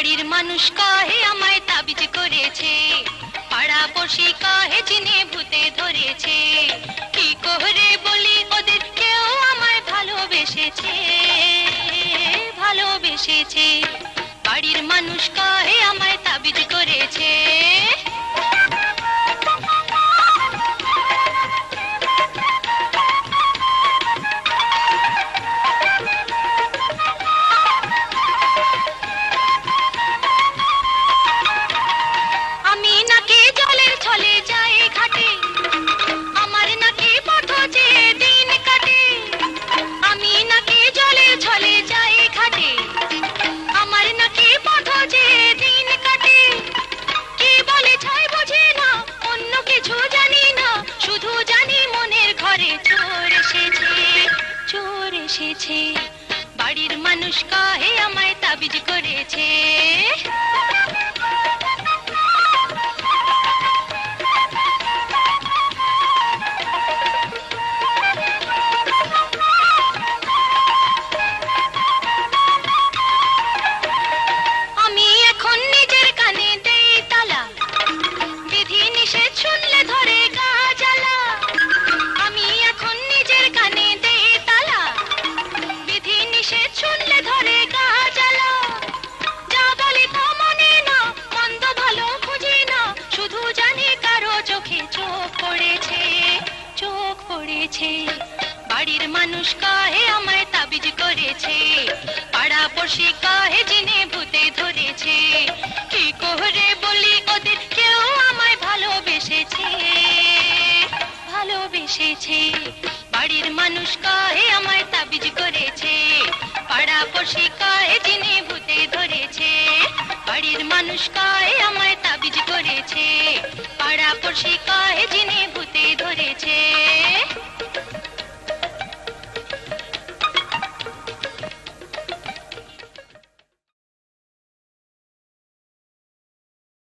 বাড়ির মানুষ কাহে আমায় তাবিজ করেছে, পাড়াপড়শি কাহে চিনে ভূতে ধরেছে। কি করে বলি ওদের, কেউ আমায় ভালোবেসেছে, ভালোবেসেছে। বাড়ির মানুষ কাহে আমায় তাবিজ করেছে। বাড়ির মানুষ কাহে আমায় তাবিজ করেছে। আমি এখন নিজের কানে দেই তালা, বিধি নিষেধ শুনলে ধরে গা জ্বালা। আমি এখন নিজের কানে দেই তালা, বিধি নিষেধ শুনলে ধরে গা জ্বালা। যা বলি তা মনে না, মন্দ ভালো বুঝি না, শুধু জানি কারো চোখে চোখ পড়েছে, চোখ পড়েছে। বাড়ির মানুষ কাহে আমায় তাবিজ করেছে, পাড়াপড়শি কাহে চিনে ভূতে ধরেছে। কি করে বলি ওদের, কেউ আমায় ভালোবেসেছে, ভালোবেসেছে। বাড়ির মানুষ কাহে আমায় তাবিজ করেছে, পাড়াপড়শি কাহে চিনে ভূতে ধরেছে। বাড়ির মানুষ কাহে আমায় তাবিজ করেছে, পাড়াপড়শি কাহে চিনে ভূতে